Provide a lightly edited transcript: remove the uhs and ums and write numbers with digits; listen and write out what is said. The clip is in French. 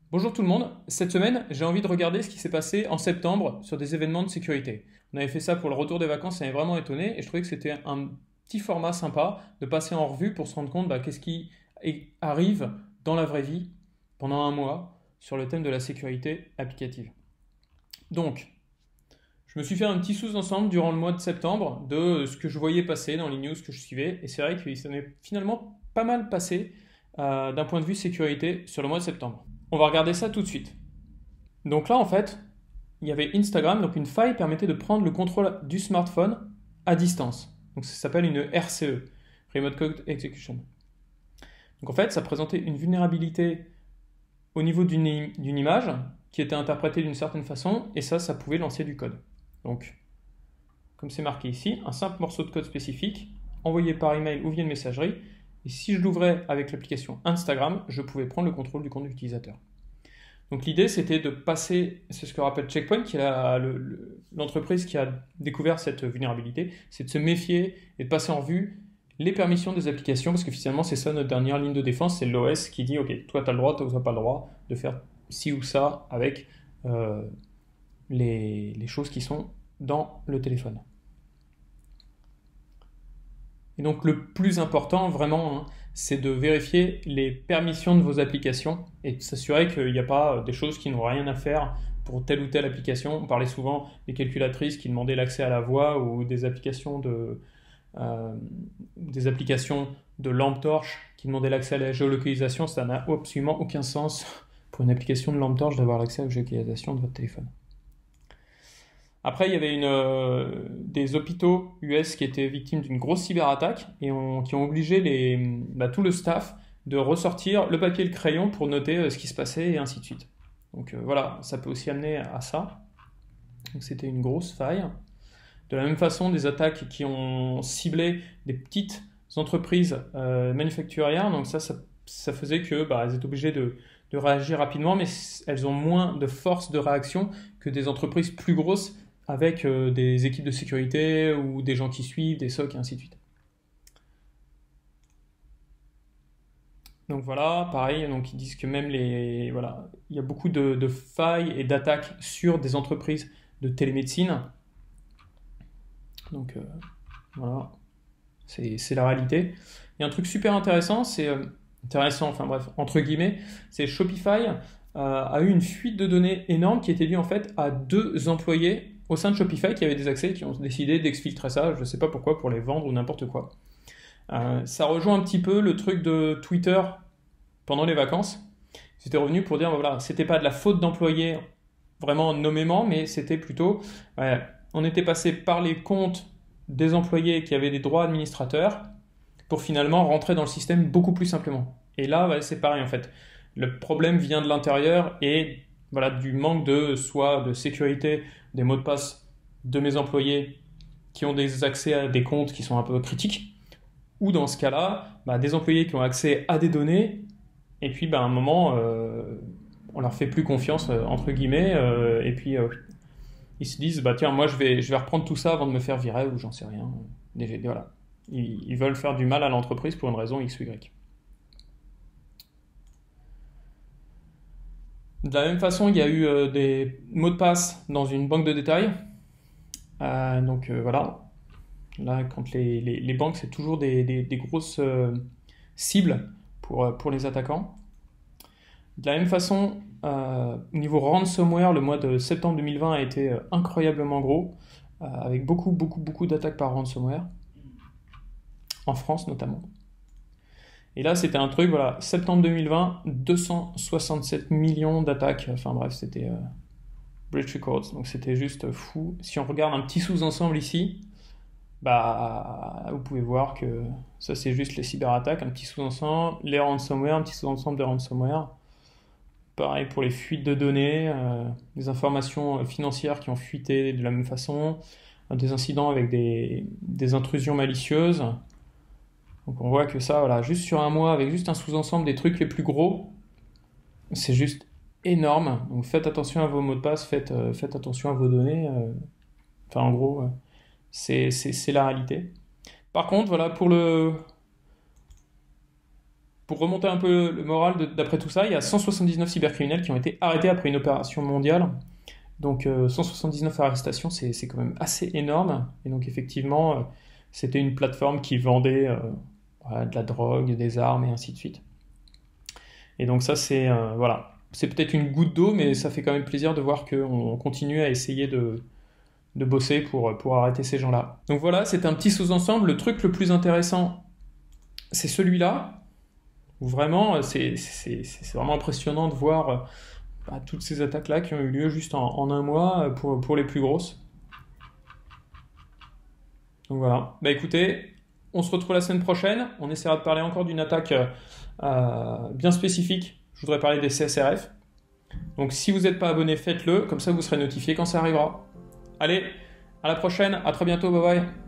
Bonjour tout le monde, cette semaine j'ai envie de regarder ce qui s'est passé en septembre sur des événements de sécurité. On avait fait ça pour le retour des vacances, ça m'avait vraiment étonné et je trouvais que c'était un petit format sympa de passer en revue pour se rendre compte qu'est-ce qui arrive dans la vraie vie pendant un mois sur le thème de la sécurité applicative. Donc, je me suis fait un petit sous-ensemble durant le mois de septembre de ce que je voyais passer dans les news que je suivais et c'est vrai que ça m'est finalement pas mal passé d'un point de vue sécurité sur le mois de septembre. On va regarder ça tout de suite. Donc là, en fait, il y avait Instagram, donc une faille permettait de prendre le contrôle du smartphone à distance. Donc ça s'appelle une RCE, Remote Code Execution. Donc en fait, ça présentait une vulnérabilité au niveau d'une image qui était interprétée d'une certaine façon, et ça pouvait lancer du code. Donc, comme c'est marqué ici, un simple morceau de code spécifique, envoyé par email ou via une messagerie, et si je l'ouvrais avec l'application Instagram, je pouvais prendre le contrôle du compte utilisateur. Donc l'idée, c'était de passer, c'est ce que rappelle Checkpoint, qui est l'entreprise qui a découvert cette vulnérabilité, c'est de se méfier et de passer en revue les permissions des applications, parce que finalement, c'est ça notre dernière ligne de défense, c'est l'OS qui dit, OK, toi, tu as le droit, toi, tu n'as pas le droit de faire ci ou ça avec les choses qui sont dans le téléphone. Et donc le plus important, vraiment, c'est de vérifier les permissions de vos applications et de s'assurer qu'il n'y a pas des choses qui n'ont rien à faire pour telle ou telle application. On parlait souvent des calculatrices qui demandaient l'accès à la voix ou euh, des applications de lampe torche qui demandaient l'accès à la géolocalisation. Ça n'a absolument aucun sens pour une application de lampe torche d'avoir l'accès à la géolocalisation de votre téléphone. Après, il y avait des hôpitaux US qui étaient victimes d'une grosse cyberattaque et qui ont obligé tout le staff de ressortir le papier et le crayon pour noter ce qui se passait et ainsi de suite. Donc voilà, ça peut aussi amener à ça. Donc c'était une grosse faille. De la même façon, des attaques qui ont ciblé des petites entreprises manufacturières. Donc ça faisait que elles étaient obligées de réagir rapidement, mais elles ont moins de force de réaction que des entreprises plus grosses avec des équipes de sécurité ou des gens qui suivent, des SOC et ainsi de suite. Donc voilà, pareil, donc ils disent que même voilà, il y a beaucoup de failles et d'attaques sur des entreprises de télémédecine. Donc voilà, c'est la réalité. Il y a un truc super intéressant, intéressant, enfin bref, entre guillemets, c'est Shopify a eu une fuite de données énorme qui était due en fait à 2 employés au sein de Shopify qui avaient des accès, qui ont décidé d'exfiltrer ça, je ne sais pas pourquoi, pour les vendre ou n'importe quoi. Ça rejoint un petit peu le truc de Twitter pendant les vacances. C'était revenu pour dire, voilà, c'était pas de la faute d'employés vraiment nommément, mais c'était plutôt, on était passé par les comptes des employés qui avaient des droits administrateurs pour finalement rentrer dans le système beaucoup plus simplement. Et là, c'est pareil en fait. Le problème vient de l'intérieur et voilà, du manque soit de sécurité des mots de passe de mes employés qui ont des accès à des comptes qui sont un peu critiques, ou dans ce cas-là, des employés qui ont accès à des données, et puis à un moment, on leur fait plus confiance, entre guillemets, et puis ils se disent, tiens, moi je vais reprendre tout ça avant de me faire virer, ou j'en sais rien. Voilà. Ils veulent faire du mal à l'entreprise pour une raison X ou Y. De la même façon, il y a eu des mots de passe dans une banque de détail. Donc voilà, là, quand les banques, c'est toujours des grosses cibles pour les attaquants. De la même façon, au niveau ransomware, le mois de septembre 2020 a été incroyablement gros, avec beaucoup, beaucoup, beaucoup d'attaques par ransomware, en France notamment. Et là, c'était un truc, voilà, septembre 2020, 267 millions d'attaques. Enfin bref, c'était Breach Records, donc c'était juste fou. Si on regarde un petit sous-ensemble ici, vous pouvez voir que ça c'est juste les cyberattaques, un petit sous-ensemble, les ransomware, un petit sous-ensemble de ransomware. Pareil pour les fuites de données, des informations financières qui ont fuité de la même façon, des incidents avec des intrusions malicieuses. Donc on voit que ça, voilà, juste sur un mois, avec juste un sous-ensemble des trucs les plus gros, c'est juste énorme. Donc faites attention à vos mots de passe, faites attention à vos données. Enfin en gros, c'est la réalité. Par contre, voilà, Pour remonter un peu le moral d'après tout ça, il y a 179 cybercriminels qui ont été arrêtés après une opération mondiale. Donc 179 arrestations, c'est quand même assez énorme. Et donc effectivement, c'était une plateforme qui vendait voilà, de la drogue, des armes et ainsi de suite. Et donc ça, c'est voilà, c'est peut-être une goutte d'eau, mais ça fait quand même plaisir de voir qu'on continue à essayer de bosser pour arrêter ces gens-là. Donc voilà, c'est un petit sous-ensemble. Le truc le plus intéressant, c'est celui-là, où vraiment, c'est vraiment impressionnant de voir toutes ces attaques-là qui ont eu lieu juste en un mois pour les plus grosses. Donc voilà. Bah écoutez, on se retrouve la semaine prochaine. On essaiera de parler encore d'une attaque bien spécifique. Je voudrais parler des CSRF. Donc si vous n'êtes pas abonné, faites-le. Comme ça, vous serez notifié quand ça arrivera. Allez, à la prochaine. À très bientôt. Bye bye.